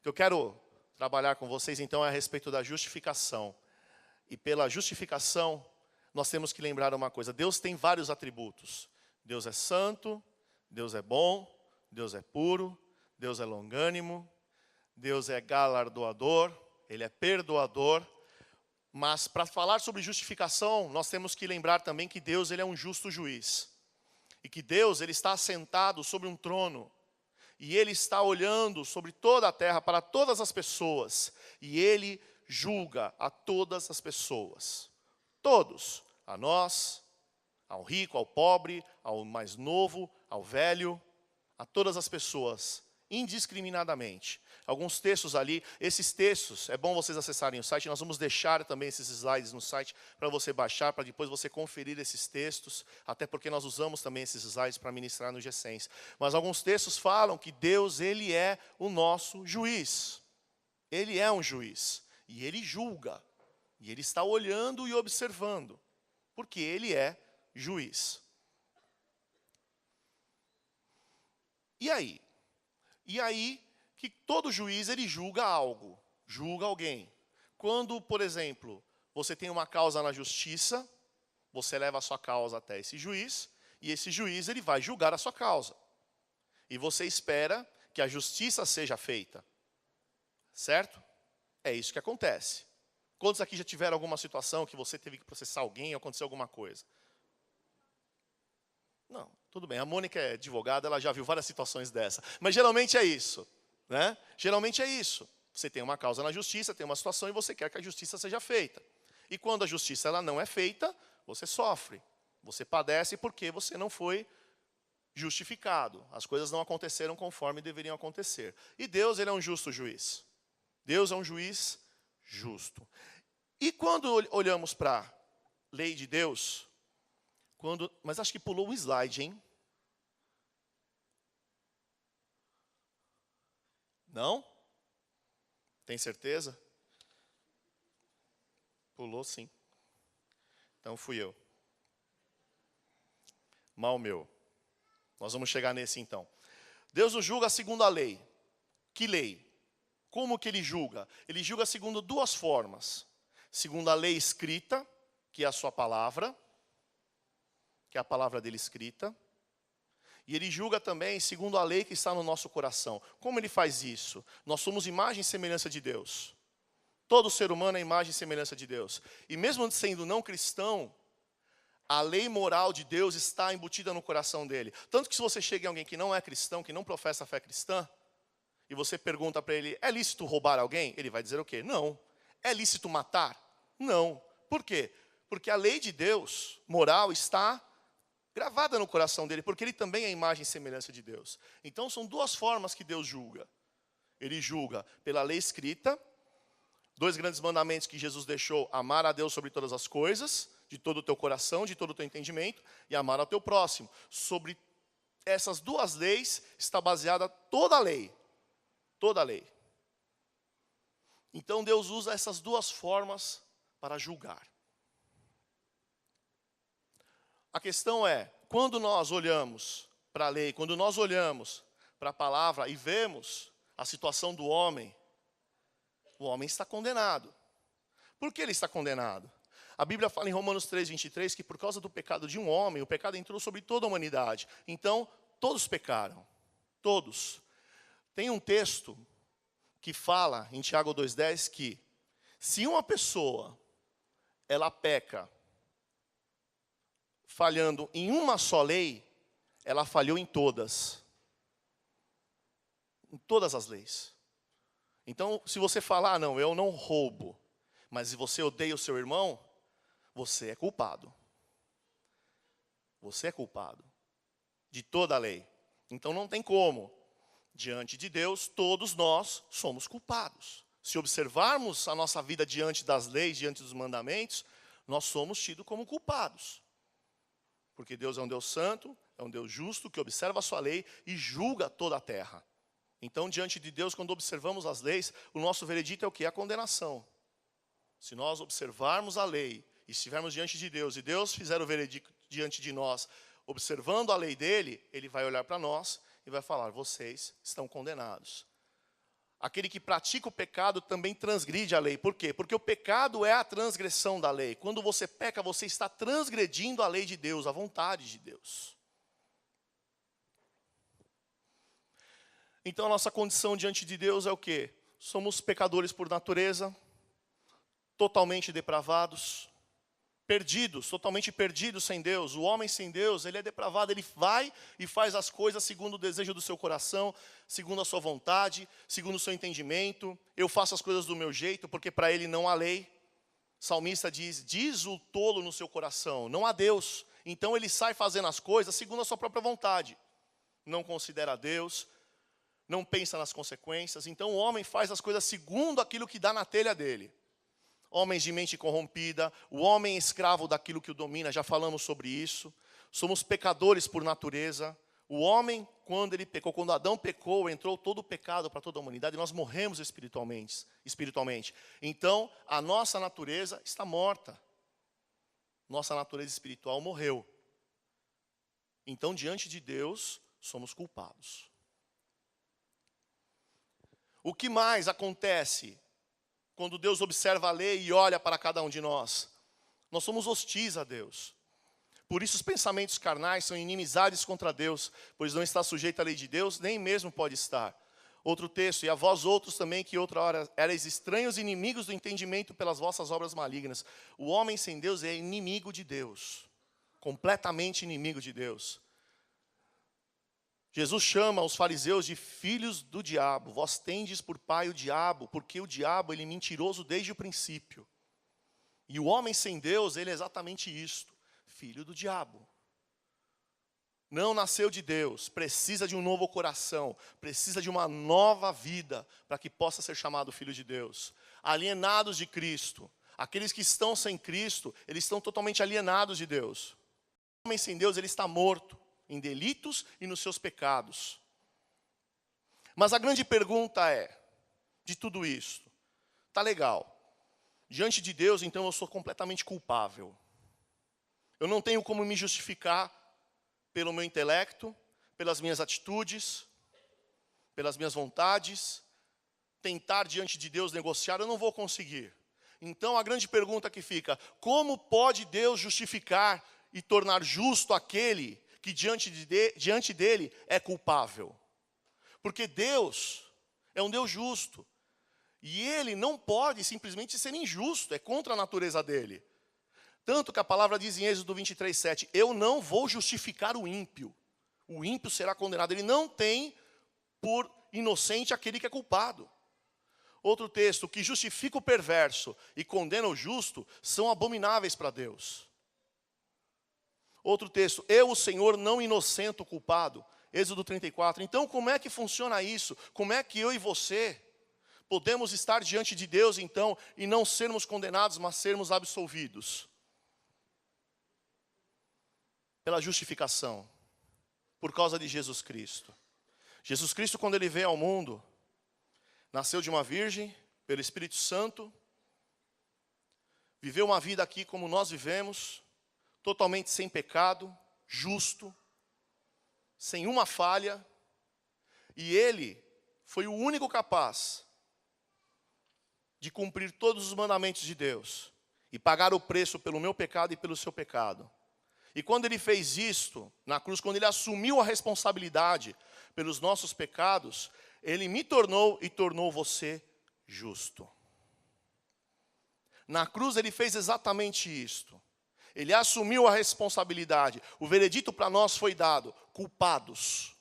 O que eu quero trabalhar com vocês, então, é a respeito da justificação. E pela justificação, nós temos que lembrar uma coisa. Deus tem vários atributos. Deus é santo, Deus é bom, Deus é puro, Deus é longânimo, Deus é galardoador, Ele é perdoador. Mas para falar sobre justificação, nós temos que lembrar também que Deus ele é um justo juiz. E que Deus ele está assentado sobre um trono. E Ele está olhando sobre toda a terra, para todas as pessoas. E Ele julga a todas as pessoas. Todos. A nós, ao rico, ao pobre, ao mais novo, ao velho. A todas as pessoas, indiscriminadamente. Alguns textos ali, esses textos, é bom vocês acessarem o site, nós vamos deixar também esses slides no site para você baixar, para depois você conferir esses textos, até porque nós usamos também esses slides para ministrar no G-Sense. Mas alguns textos falam que Deus, Ele é o nosso juiz. Ele é um juiz, e Ele julga, e Ele está olhando e observando, porque Ele é juiz. E aí? E aí que todo juiz ele julga algo, julga alguém. Quando, por exemplo, você tem uma causa na justiça, você leva a sua causa até esse juiz, e esse juiz ele vai julgar a sua causa. E você espera que a justiça seja feita. Certo? É isso que acontece. Quantos aqui já tiveram alguma situação que você teve que processar alguém ou aconteceu alguma coisa? Não, tudo bem. A Mônica é advogada, ela já viu várias situações dessa. Mas geralmente é isso. Né? Geralmente é isso. Você tem uma causa na justiça, tem uma situação e você quer que a justiça seja feita. E quando a justiça ela não é feita, você sofre. Você padece porque você não foi justificado. As coisas não aconteceram conforme deveriam acontecer. E Deus ele é um justo juiz. Deus é um juiz justo. E quando olhamos para a lei de Deus, mas acho que pulou um slide, hein? Não? Tem certeza? Pulou sim. Então fui eu. Mal meu. Nós vamos chegar nesse então. Deus nos julga segundo a lei. Que lei? Como que Ele julga? Ele julga segundo duas formas. Segundo a lei escrita, que é a sua palavra, que é a palavra dele escrita. E Ele julga também segundo a lei que está no nosso coração. Como Ele faz isso? Nós somos imagem e semelhança de Deus. Todo ser humano é imagem e semelhança de Deus. E mesmo sendo não cristão, a lei moral de Deus está embutida no coração dele. Tanto que se você chega em alguém que não é cristão, que não professa a fé cristã, e você pergunta para ele, é lícito roubar alguém? Ele vai dizer o quê? Não. É lícito matar? Não. Por quê? Porque a lei de Deus, moral, está gravada no coração dele, porque ele também é imagem e semelhança de Deus. Então são duas formas que Deus julga. Ele julga pela lei escrita, dois grandes mandamentos que Jesus deixou, amar a Deus sobre todas as coisas, de todo o teu coração, de todo o teu entendimento, e amar ao teu próximo. Sobre essas duas leis está baseada toda a lei. Toda a lei. Então Deus usa essas duas formas para julgar. A questão é, quando nós olhamos para a lei, quando nós olhamos para a palavra e vemos a situação do homem, o homem está condenado. Por que ele está condenado? A Bíblia fala em Romanos 3:23 que por causa do pecado de um homem, o pecado entrou sobre toda a humanidade. Então, todos pecaram. Todos. Tem um texto que fala em Tiago 2:10 que se uma pessoa, ela peca falhando em uma só lei, ela falhou em todas. Em todas as leis. Então, se você falar, não, eu não roubo, mas se você odeia o seu irmão, você é culpado. Você é culpado de toda a lei. Então não tem como. Diante de Deus, todos nós somos culpados. Se observarmos a nossa vida diante das leis, diante dos mandamentos, nós somos tidos como culpados. Porque Deus é um Deus santo, é um Deus justo, que observa a sua lei e julga toda a terra. Então, diante de Deus, quando observamos as leis, o nosso veredito é o quê? A condenação. Se nós observarmos a lei e estivermos diante de Deus, e Deus fizer o veredito diante de nós, observando a lei dele, ele vai olhar para nós e vai falar, vocês estão condenados. aquele que pratica o pecado também transgride a lei. Por quê? Porque o pecado é a transgressão da lei. Quando você peca, você está transgredindo a lei de Deus, a vontade de Deus. Então a nossa condição diante de Deus é o quê? Somos pecadores por natureza, totalmente depravados, perdidos, totalmente perdidos sem Deus. O homem sem Deus, ele é depravado, ele vai e faz as coisas segundo o desejo do seu coração, segundo a sua vontade, segundo o seu entendimento. Eu faço as coisas do meu jeito, porque para ele não há lei. O salmista diz o tolo no seu coração, não há Deus. Então ele sai fazendo as coisas segundo a sua própria vontade. Não considera Deus, não pensa nas consequências. Então o homem faz as coisas segundo aquilo que dá na telha dele. Homens de mente corrompida, o homem escravo daquilo que o domina, já falamos sobre isso. Somos pecadores por natureza. O homem, quando ele pecou, quando Adão pecou, entrou todo o pecado para toda a humanidade, e nós morremos espiritualmente. Então, a nossa natureza está morta. Nossa natureza espiritual morreu. Então, diante de Deus, somos culpados. O que mais acontece quando Deus observa a lei e olha para cada um de nós? Nós somos hostis a Deus. Por isso os pensamentos carnais são inimizades contra Deus, pois não está sujeito à lei de Deus, nem mesmo pode estar. Outro texto, e a vós outros também, que outra hora erais estranhos e inimigos do entendimento pelas vossas obras malignas. O homem sem Deus é inimigo de Deus, completamente inimigo de Deus. Jesus chama os fariseus de filhos do diabo. Vós tendes por pai o diabo, porque o diabo ele é mentiroso desde o princípio. E o homem sem Deus, ele é exatamente isto, filho do diabo. Não nasceu de Deus, precisa de um novo coração, precisa de uma nova vida para que possa ser chamado filho de Deus. Alienados de Cristo. Aqueles que estão sem Cristo, eles estão totalmente alienados de Deus. O homem sem Deus, ele está morto em delitos e nos seus pecados. Mas a grande pergunta é, de tudo isso, tá legal. Diante de Deus, então, eu sou completamente culpável. Eu não tenho como me justificar pelo meu intelecto, pelas minhas atitudes, pelas minhas vontades. Tentar diante de Deus negociar, eu não vou conseguir. Então, a grande pergunta que fica, como pode Deus justificar e tornar justo aquele que diante dele é culpável? Porque Deus é um Deus justo. E ele não pode simplesmente ser injusto, é contra a natureza dele. Tanto que a palavra diz em Êxodo 23:7, eu não vou justificar o ímpio será condenado. Ele não tem por inocente aquele que é culpado. Outro texto, que justifica o perverso e condena o justo, são abomináveis para Deus. Outro texto, eu, o Senhor, não inocento o culpado. Êxodo 34. Então, como é que funciona isso? Como é que eu e você podemos estar diante de Deus, então, e não sermos condenados, mas sermos absolvidos? Pela justificação, por causa de Jesus Cristo. Jesus Cristo, quando ele veio ao mundo, nasceu de uma virgem, pelo Espírito Santo, viveu uma vida aqui como nós vivemos, totalmente sem pecado, justo, sem uma falha, e ele foi o único capaz de cumprir todos os mandamentos de Deus e pagar o preço pelo meu pecado e pelo seu pecado. E quando ele fez isto na cruz, quando ele assumiu a responsabilidade pelos nossos pecados, ele me tornou e tornou você justo. Na cruz ele fez exatamente isto. Ele assumiu a responsabilidade. O veredito para nós foi dado, culpados.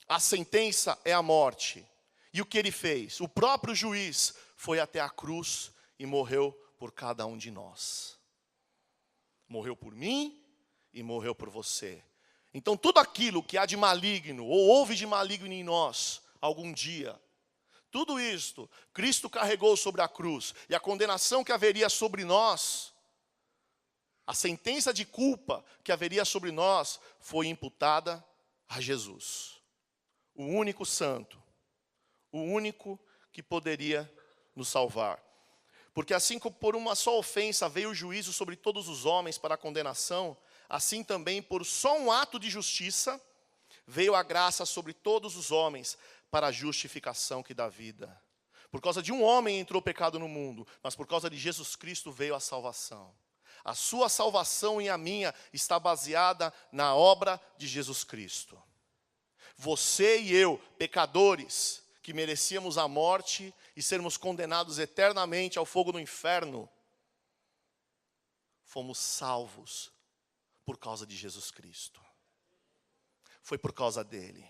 A sentença é a morte. E o que ele fez? O próprio juiz foi até a cruz e morreu por cada um de nós. Morreu por mim e morreu por você. Então tudo aquilo que há de maligno, ou houve de maligno em nós, algum dia, tudo isto, Cristo carregou sobre a cruz. E a condenação que haveria sobre nós, a sentença de culpa que haveria sobre nós, foi imputada a Jesus. O único santo, o único que poderia nos salvar. Porque assim como por uma só ofensa veio o juízo sobre todos os homens para a condenação, assim também por só um ato de justiça veio a graça sobre todos os homens, para a justificação que dá vida. Por causa de um homem entrou o pecado no mundo, mas por causa de Jesus Cristo veio a salvação. A sua salvação e a minha está baseada na obra de Jesus Cristo. Você e eu, pecadores, que merecíamos a morte e sermos condenados eternamente ao fogo do inferno, fomos salvos por causa de Jesus Cristo. Foi por causa dele.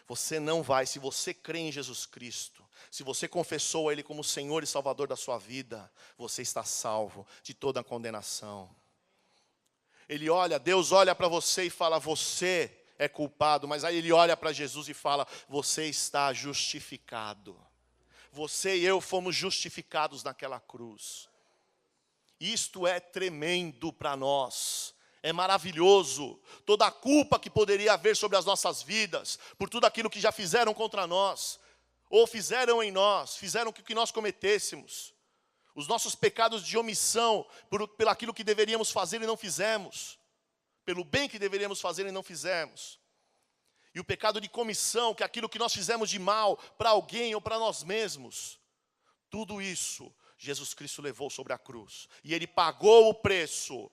Você não vai, se você crê em Jesus Cristo, se você confessou a Ele como Senhor e Salvador da sua vida, você está salvo de toda a condenação. Deus olha para você e fala, você é culpado, mas aí Ele olha para Jesus e fala, você está justificado. Você e eu fomos justificados naquela cruz. Isto é tremendo para nós. É maravilhoso, toda a culpa que poderia haver sobre as nossas vidas, por tudo aquilo que já fizeram contra nós, ou fizeram em nós, fizeram que nós cometêssemos, os nossos pecados de omissão, pelo aquilo que deveríamos fazer e não fizemos, pelo bem que deveríamos fazer e não fizemos, e o pecado de comissão, que é aquilo que nós fizemos de mal para alguém ou para nós mesmos, tudo isso Jesus Cristo levou sobre a cruz, e Ele pagou o preço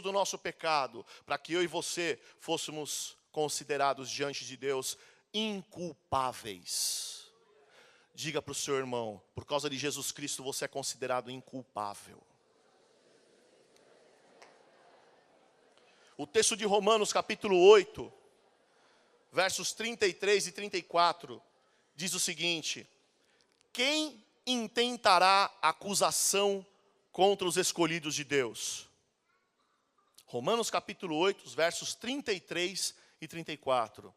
do nosso pecado, para que eu e você fôssemos considerados diante de Deus inculpáveis. Diga para o seu irmão, por causa de Jesus Cristo você é considerado inculpável. O texto de Romanos capítulo 8, versos 33 e 34, diz o seguinte: quem intentará acusação contra os escolhidos de Deus? Romanos capítulo 8, os versos 33 e 34.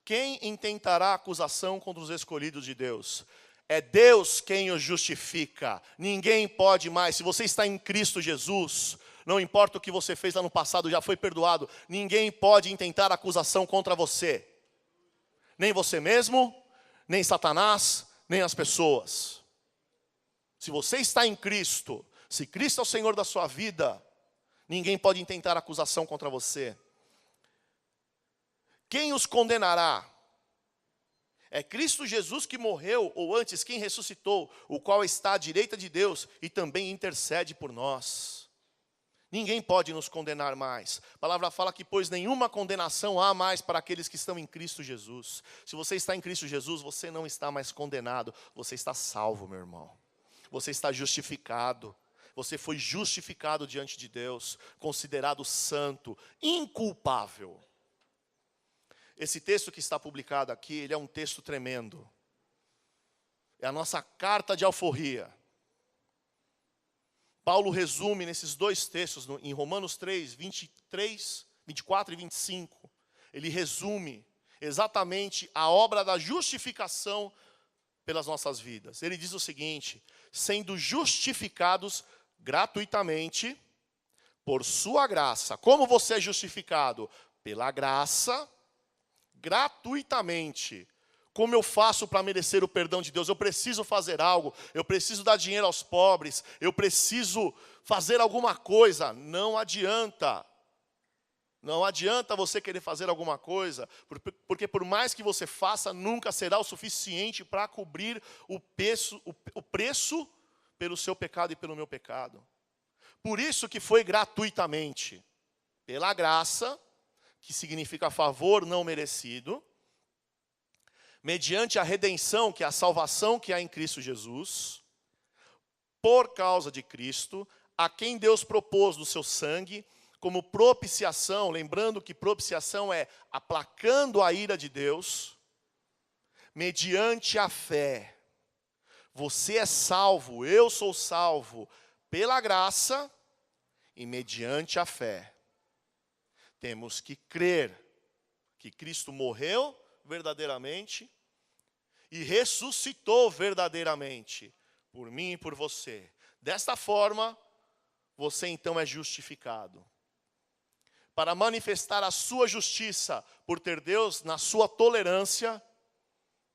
Quem intentará acusação contra os escolhidos de Deus? É Deus quem os justifica. Ninguém pode mais. Se você está em Cristo Jesus, não importa o que você fez lá no passado, já foi perdoado. Ninguém pode intentar acusação contra você. Nem você mesmo, nem Satanás, nem as pessoas. Se você está em Cristo, se Cristo é o Senhor da sua vida, ninguém pode intentar acusação contra você. Quem os condenará? É Cristo Jesus que morreu, ou antes, quem ressuscitou, o qual está à direita de Deus e também intercede por nós. Ninguém pode nos condenar mais. A palavra fala que, pois nenhuma condenação há mais para aqueles que estão em Cristo Jesus. Se você está em Cristo Jesus, você não está mais condenado, você está salvo, meu irmão. Você está justificado. Você foi justificado diante de Deus, considerado santo, inculpável. Esse texto que está publicado aqui, ele é um texto tremendo. É a nossa carta de alforria. Paulo resume nesses dois textos, em Romanos 3, 23, 24 e 25. Ele resume exatamente a obra da justificação pelas nossas vidas. Ele diz o seguinte: sendo justificados gratuitamente, por sua graça. Como você é justificado? Pela graça, gratuitamente. Como eu faço para merecer o perdão de Deus? Eu preciso fazer algo, eu preciso dar dinheiro aos pobres, eu preciso fazer alguma coisa. Não adianta. Não adianta você querer fazer alguma coisa, porque por mais que você faça, nunca será o suficiente para cobrir o preço pelo seu pecado e pelo meu pecado. Por isso que foi gratuitamente, pela graça, que significa favor não merecido, mediante a redenção, que é a salvação que há em Cristo Jesus, por causa de Cristo, a quem Deus propôs do seu sangue, como propiciação, lembrando que propiciação é aplacando a ira de Deus, mediante a fé. Você é salvo, eu sou salvo, pela graça e mediante a fé. Temos que crer que Cristo morreu verdadeiramente e ressuscitou verdadeiramente por mim e por você. Desta forma, você então é justificado. Para manifestar a sua justiça, por ter Deus na sua tolerância,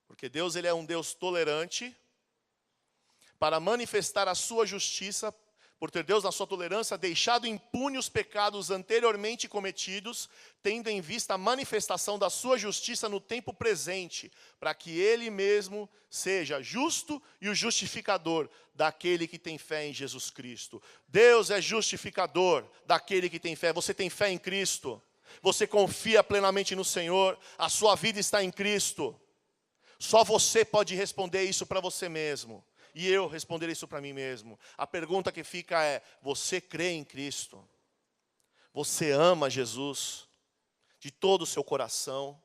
porque Deus ele é um Deus tolerante, para manifestar a sua justiça, Por ter Deus, na sua tolerância, deixado impune os pecados anteriormente cometidos, tendo em vista a manifestação da sua justiça no tempo presente, para que ele mesmo seja justo e o justificador daquele que tem fé em Jesus Cristo. Deus é justificador daquele que tem fé. Você tem fé em Cristo? Você confia plenamente no Senhor? A sua vida está em Cristo? Só você pode responder isso para você mesmo. E eu responder isso para mim mesmo. A pergunta que fica é: você crê em Cristo? Você ama Jesus? De todo o seu coração?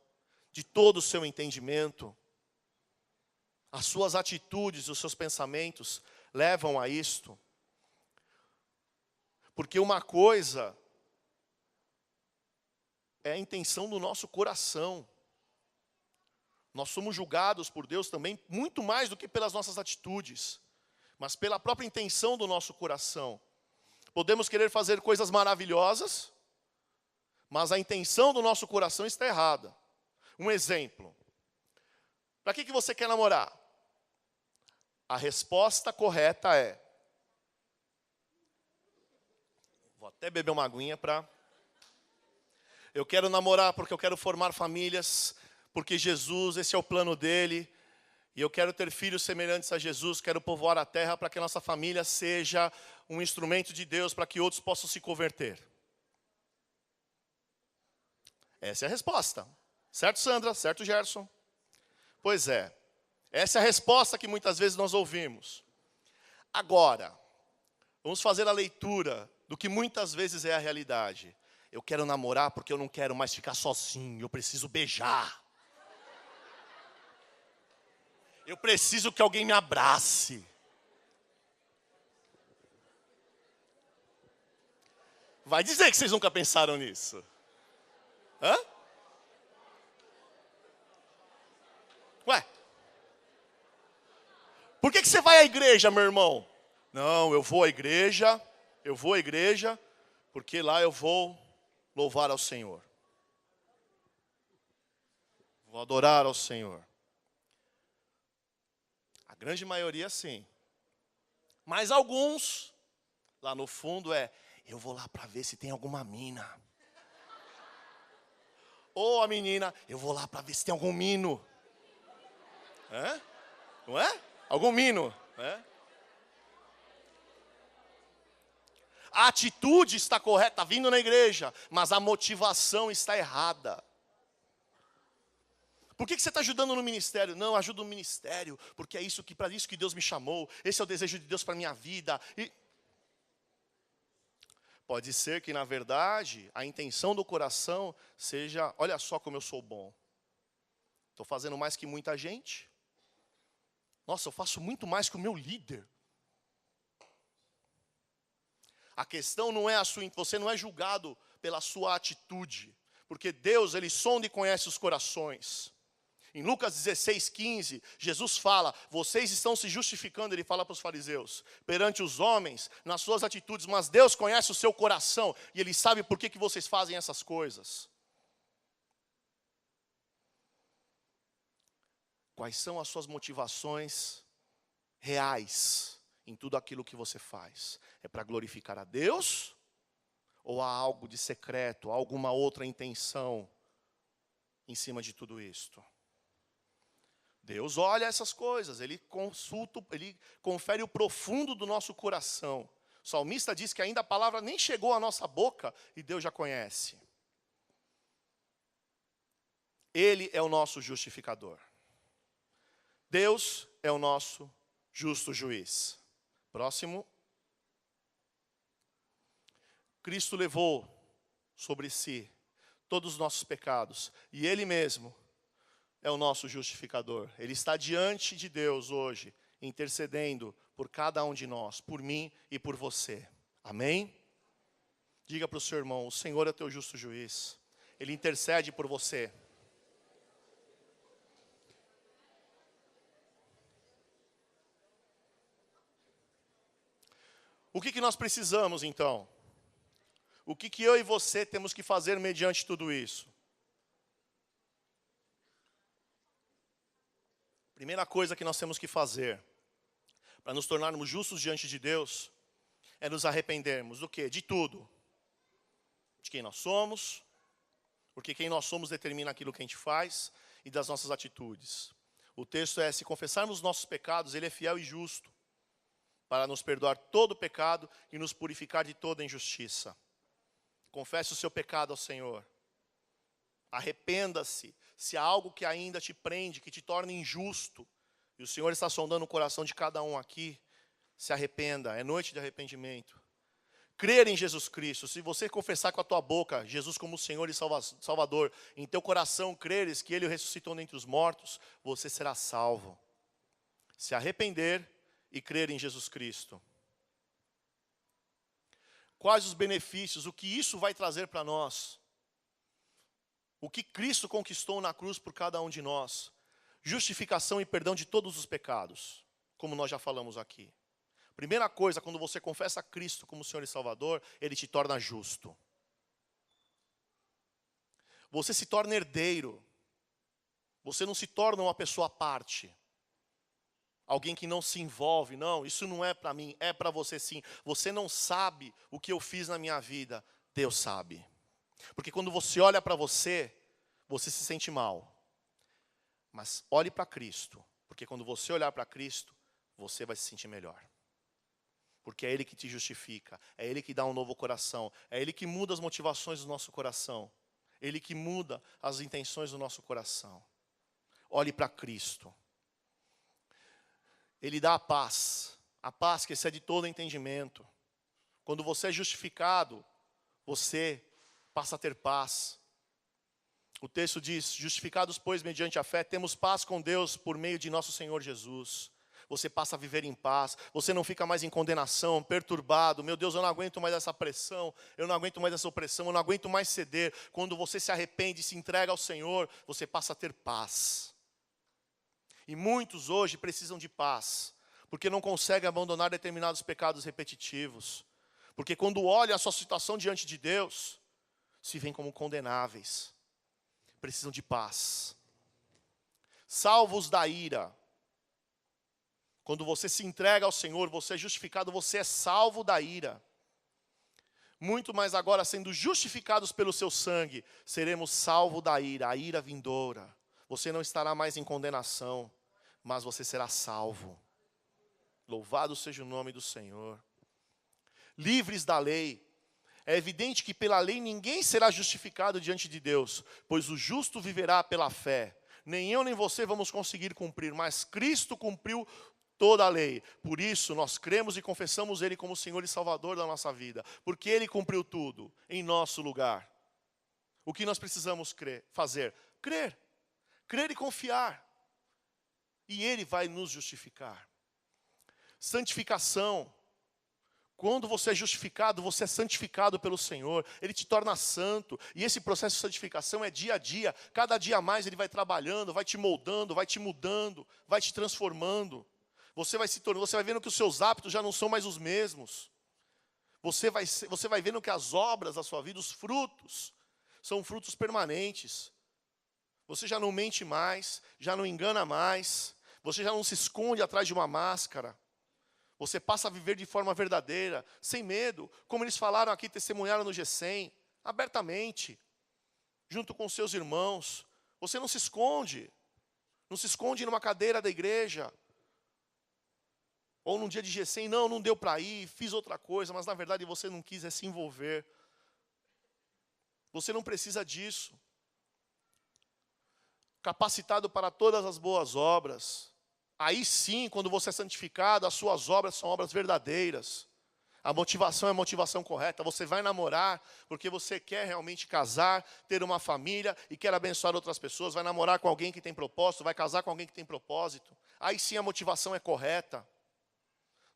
De todo o seu entendimento? As suas atitudes, os seus pensamentos levam a isto? Porque uma coisa é a intenção do nosso coração. Nós somos julgados por Deus também, muito mais do que pelas nossas atitudes, mas pela própria intenção do nosso coração. Podemos querer fazer coisas maravilhosas, mas a intenção do nosso coração está errada. Um exemplo. Para que você quer namorar? A resposta correta é... Vou até beber uma aguinha para... Eu quero namorar porque eu quero formar famílias... Porque Jesus, esse é o plano dele, e eu quero ter filhos semelhantes a Jesus, quero povoar a terra para que a nossa família seja um instrumento de Deus, para que outros possam se converter. Essa é a resposta. Certo, Sandra? Certo, Gerson? Pois é. Essa é a resposta que muitas vezes nós ouvimos. Agora, vamos fazer a leitura do que muitas vezes é a realidade. Eu quero namorar porque eu não quero mais ficar sozinho, eu preciso beijar. Eu preciso que alguém me abrace. Vai dizer que vocês nunca pensaram nisso. Hã? Ué? Por que você vai à igreja, meu irmão? Não, eu vou à igreja, porque lá eu vou louvar ao Senhor. Vou adorar ao Senhor. A grande maioria sim. Mas alguns, lá no fundo eu vou lá para ver se tem alguma mina. Ou a menina, eu vou lá para ver se tem algum mino. Não é? Algum mino. A atitude está correta, está vindo na igreja, mas a motivação está errada. Por que você está ajudando no ministério? Não, eu ajudo no ministério, porque é isso para isso que Deus me chamou. Esse é o desejo de Deus para a minha vida. E pode ser que, na verdade, a intenção do coração seja: olha só como eu sou bom. Estou fazendo mais que muita gente. Nossa, eu faço muito mais que o meu líder. A questão não é você não é julgado pela sua atitude, porque Deus, Ele sonda e conhece os corações. Em Lucas 16:15, Jesus fala: vocês estão se justificando, Ele fala para os fariseus, perante os homens, nas suas atitudes, mas Deus conhece o seu coração, e Ele sabe por que vocês fazem essas coisas. Quais são as suas motivações reais em tudo aquilo que você faz? É para glorificar a Deus? Ou há algo de secreto, alguma outra intenção em cima de tudo isto? Deus olha essas coisas, Ele consulta, Ele confere o profundo do nosso coração. O salmista diz que ainda a palavra nem chegou à nossa boca e Deus já conhece. Ele é o nosso justificador. Deus é o nosso justo juiz. Próximo. Cristo levou sobre si todos os nossos pecados, e Ele mesmo é o nosso justificador. Ele está diante de Deus hoje, intercedendo por cada um de nós, por mim e por você. Amém? Diga para o seu irmão: o Senhor é teu justo juiz. Ele intercede por você. O que nós precisamos então? O que eu e você temos que fazer mediante tudo isso? Primeira coisa que nós temos que fazer para nos tornarmos justos diante de Deus é nos arrependermos do quê? De tudo. De quem nós somos, porque quem nós somos determina aquilo que a gente faz, e das nossas atitudes. O texto é, se confessarmos nossos pecados, Ele é fiel e justo, para nos perdoar todo pecado e nos purificar de toda injustiça. Confesse o seu pecado ao Senhor. Arrependa-se, se há algo que ainda te prende, que te torna injusto, e o Senhor está sondando o coração de cada um aqui, se arrependa, é noite de arrependimento. Crer em Jesus Cristo, se você confessar com a tua boca, Jesus como Senhor e Salvador, em teu coração creres que Ele o ressuscitou dentre os mortos, você será salvo. Se arrepender e crer em Jesus Cristo. Quais os benefícios, o que isso vai trazer para nós? O que Cristo conquistou na cruz por cada um de nós? Justificação e perdão de todos os pecados, como nós já falamos aqui. Primeira coisa, quando você confessa a Cristo como Senhor e Salvador, Ele te torna justo. Você se torna herdeiro. Você não se torna uma pessoa à parte. Alguém que não se envolve. Não, isso não é para mim, é para você sim. Você não sabe o que eu fiz na minha vida. Deus sabe. Porque quando você olha para você, você se sente mal. Mas olhe para Cristo. Porque quando você olhar para Cristo, você vai se sentir melhor. Porque é Ele que te justifica, é Ele que dá um novo coração, é Ele que muda as motivações do nosso coração, Ele que muda as intenções do nosso coração. Olhe para Cristo. Ele dá a paz que excede todo entendimento. Quando você é justificado, você passa a ter paz. O texto diz, justificados, pois, mediante a fé, temos paz com Deus por meio de nosso Senhor Jesus. Você passa a viver em paz, você não fica mais em condenação, perturbado. Meu Deus, eu não aguento mais essa pressão, eu não aguento mais essa opressão, eu não aguento mais ceder. Quando você se arrepende e se entrega ao Senhor, você passa a ter paz. E muitos hoje precisam de paz, porque não conseguem abandonar determinados pecados repetitivos. Porque quando olham a sua situação diante de Deus, se veem como condenáveis. Precisam de paz. Salvos da ira. Quando você se entrega ao Senhor, você é justificado, você é salvo da ira. Muito mais agora, sendo justificados pelo seu sangue, seremos salvos da ira, a ira vindoura. Você não estará mais em condenação, mas você será salvo. Louvado seja o nome do Senhor. Livres da lei. É evidente que pela lei ninguém será justificado diante de Deus, pois o justo viverá pela fé. Nem eu nem você vamos conseguir cumprir, mas Cristo cumpriu toda a lei. Por isso, nós cremos e confessamos Ele como Senhor e Salvador da nossa vida. Porque Ele cumpriu tudo em nosso lugar. O que nós precisamos fazer? Crer. Crer e confiar. E Ele vai nos justificar. Santificação. Quando você é justificado, você é santificado pelo Senhor. Ele te torna santo. E esse processo de santificação é dia a dia. Cada dia mais Ele vai trabalhando, vai te moldando, vai te mudando, vai te transformando. Você vai vendo que os seus hábitos já não são mais os mesmos. Você vai vendo que as obras da sua vida, os frutos, são frutos permanentes. Você já não mente mais, já não engana mais. Você já não se esconde atrás de uma máscara. Você passa a viver de forma verdadeira, sem medo. Como eles falaram aqui, testemunharam no G100, abertamente, junto com seus irmãos. Você não se esconde. Não se esconde numa cadeira da igreja. Ou num dia de G100, não deu para ir, fiz outra coisa, mas na verdade você não quis se envolver. Você não precisa disso. Capacitado para todas as boas obras. Aí sim, quando você é santificado, as suas obras são obras verdadeiras. A motivação é a motivação correta. Você vai namorar porque você quer realmente casar, ter uma família e quer abençoar outras pessoas. Vai namorar com alguém que tem propósito, vai casar com alguém que tem propósito. Aí sim a motivação é correta.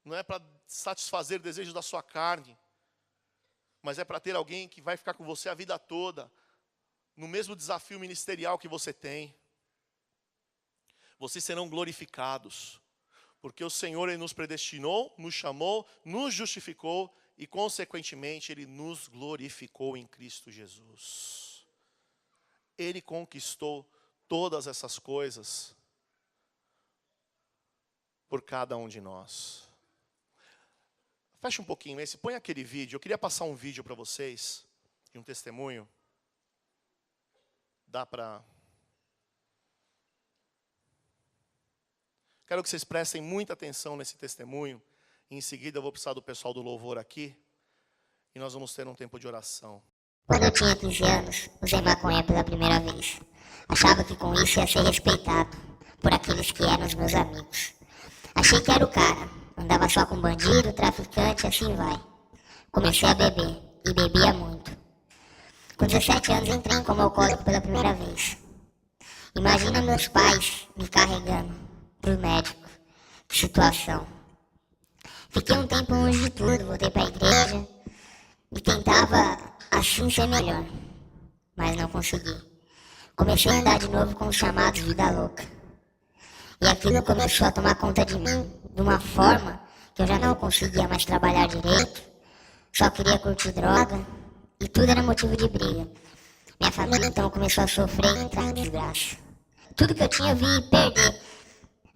Não é para satisfazer desejos da sua carne, mas é para ter alguém que vai ficar com você a vida toda, no mesmo desafio ministerial que você tem. Vocês serão glorificados, porque o Senhor Ele nos predestinou, nos chamou, nos justificou e, consequentemente, Ele nos glorificou em Cristo Jesus. Ele conquistou todas essas coisas por cada um de nós. Fecha um pouquinho esse, põe aquele vídeo. Eu queria passar um vídeo para vocês, de um testemunho. Dá para... Quero que vocês prestem muita atenção nesse testemunho. Em seguida eu vou precisar do pessoal do louvor aqui. E nós vamos ter um tempo de oração. Quando eu tinha 15 anos, usei maconha pela primeira vez. Achava que com isso ia ser respeitado por aqueles que eram os meus amigos. Achei que era o cara. Andava só com bandido, traficante, assim vai. Comecei a beber, e bebia muito. Com 17 anos entrei como alcoólico pela primeira vez. Imagina meus pais me carregando pro médico. Que situação. Fiquei um tempo longe de tudo, voltei pra igreja e tentava assim ser melhor, mas não consegui. Comecei a andar de novo com os chamados vida louca. E aquilo começou a tomar conta de mim de uma forma que eu já não conseguia mais trabalhar direito, só queria curtir droga e tudo era motivo de briga. Minha família então começou a sofrer e entrar em desgraça. Tudo que eu tinha eu vi perder.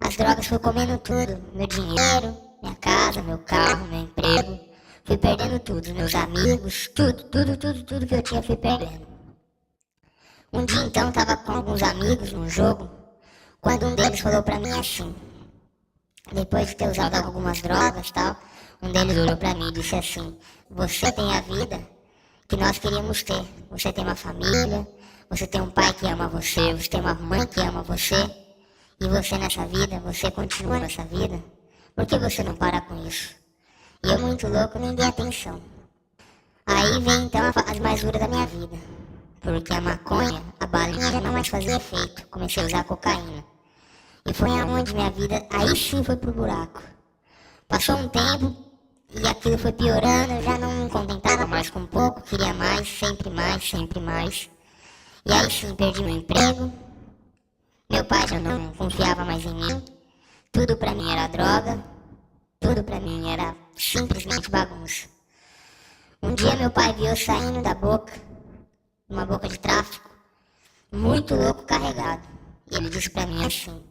As drogas foi comendo tudo, meu dinheiro, minha casa, meu carro, meu emprego. Fui perdendo tudo, meus amigos, tudo que eu tinha fui perdendo. Um dia então tava com alguns amigos num jogo, quando um deles falou pra mim assim, depois de ter usado algumas drogas e tal, um deles olhou pra mim e disse assim: você tem a vida que nós queríamos ter, você tem uma família, você tem um pai que ama você, você tem uma mãe que ama você, e você nessa vida, você continua nessa vida, por que você não para com isso? E eu muito louco nem dei atenção. Aí vem então a fase mais dura da minha vida, porque a maconha, a balinha já não mais fazia efeito, comecei a usar cocaína. E foi aonde minha vida, aí sim foi pro buraco. Passou um tempo e aquilo foi piorando, eu já não me contentava mais com pouco, queria mais, sempre mais, sempre mais. E aí sim perdi meu emprego, meu pai já não confiava mais em mim, tudo pra mim era droga, tudo pra mim era simplesmente bagunça. Um dia meu pai viu eu saindo da boca, uma boca de tráfico, muito louco, carregado. E ele disse pra mim assim: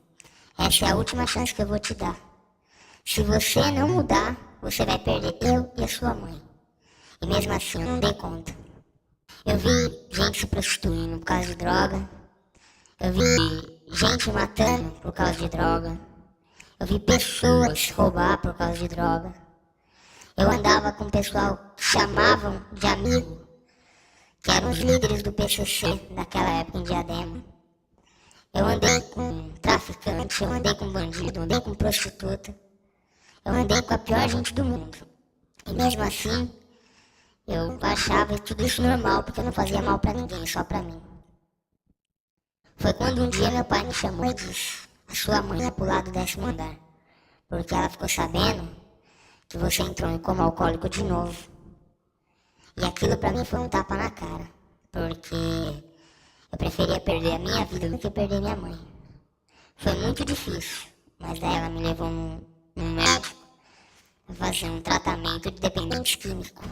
essa é a última chance que eu vou te dar. Se você não mudar, você vai perder eu e a sua mãe. E mesmo assim eu não dei conta. Eu vi gente se prostituindo por causa de droga. Eu vi gente matando por causa de droga. Eu vi pessoas roubar por causa de droga. Eu andava com o pessoal que chamavam de amigo, que eram os líderes do PCC naquela época em Diadema. Eu andei com traficante, eu andei com bandido, eu andei com prostituta. Eu andei com a pior gente do mundo. E mesmo assim, eu achava tudo isso normal, porque eu não fazia mal pra ninguém, só pra mim. Foi quando um dia meu pai me chamou e disse: a sua mãe ia pular do 10º andar, porque ela ficou sabendo que você entrou em coma alcoólico de novo. E aquilo pra mim foi um tapa na cara, porque eu preferia perder a minha vida do que perder minha mãe. Foi muito difícil, mas daí ela me levou num médico a fazer um tratamento de dependente químico.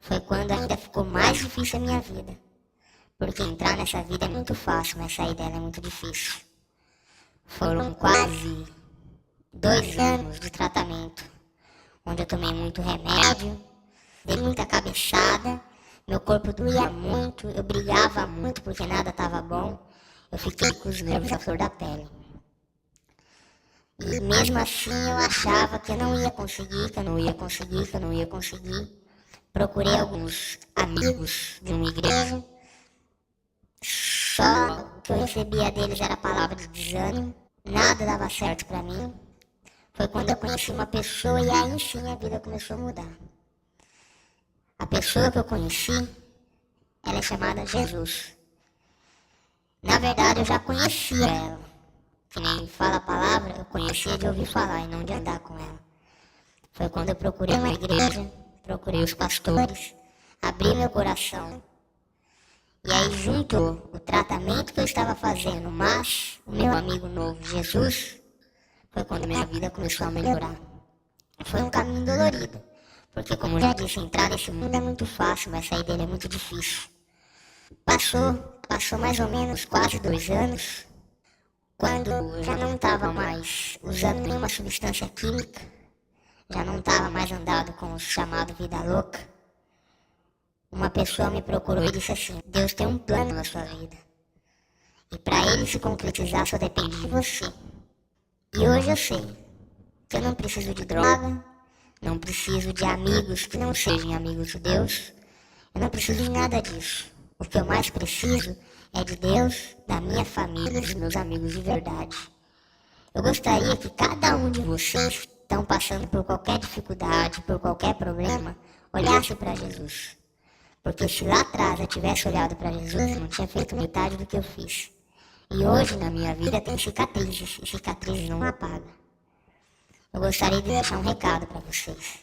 Foi quando ainda ficou mais difícil a minha vida, porque entrar nessa vida é muito fácil, mas sair dela é muito difícil. Foram quase 2 anos de tratamento, onde eu tomei muito remédio, dei muita cabeçada, meu corpo doía muito, eu brigava muito porque nada estava bom, eu fiquei com os nervos à flor da pele. E mesmo assim eu achava que eu não ia conseguir, Procurei alguns amigos de uma igreja, só o que eu recebia deles era palavra de desânimo, nada dava certo pra mim. Foi quando eu conheci uma pessoa e aí sim a vida começou a mudar. A pessoa que eu conheci, ela é chamada Jesus. Na verdade eu já conhecia ela, que nem fala a palavra, eu conhecia de ouvir falar e não de andar com ela. Foi quando eu procurei uma igreja, procurei os pastores, abri meu coração. E aí juntou o tratamento que eu estava fazendo, mas o meu amigo novo, Jesus, foi quando minha vida começou a melhorar. Foi um caminho dolorido, porque como eu já disse, entrar nesse mundo é muito fácil, mas sair dele é muito difícil. Passou mais ou menos quase 2 anos, quando eu já não estava mais usando nenhuma substância química, já não estava mais andado com o chamado vida louca, uma pessoa me procurou e disse assim: Deus tem um plano na sua vida. E para ele se concretizar só depende de você. E hoje eu sei que eu não preciso de droga, não preciso de amigos que não sejam amigos de Deus. Eu não preciso de nada disso. O que eu mais preciso é de Deus, da minha família e dos meus amigos de verdade. Eu gostaria que cada um de vocês que estão passando por qualquer dificuldade, por qualquer problema, olhasse para Jesus. Porque se lá atrás eu tivesse olhado para Jesus, eu não tinha feito metade do que eu fiz. E hoje na minha vida tem cicatrizes, e cicatrizes não apagam. Eu gostaria de deixar um recado para vocês.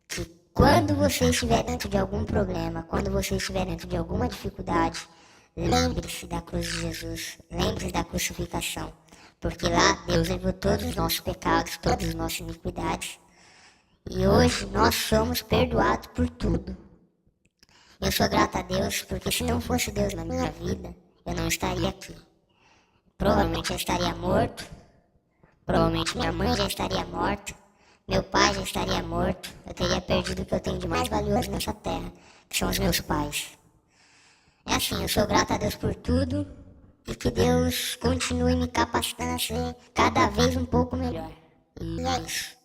Que quando você estiver dentro de algum problema, quando você estiver dentro de alguma dificuldade, lembre-se da cruz de Jesus, lembre-se da crucificação. Porque lá Deus levou todos os nossos pecados, todas as nossas iniquidades. E hoje nós somos perdoados por tudo. Eu sou grata a Deus, porque se não fosse Deus na minha vida, eu não estaria aqui. Provavelmente eu estaria morto, provavelmente minha mãe já estaria morta, meu pai já estaria morto, eu teria perdido o que eu tenho de mais valioso nessa terra, que são os meus pais. É assim, eu sou grata a Deus por tudo e que Deus continue me capacitando a ser cada vez um pouco melhor. E é isso.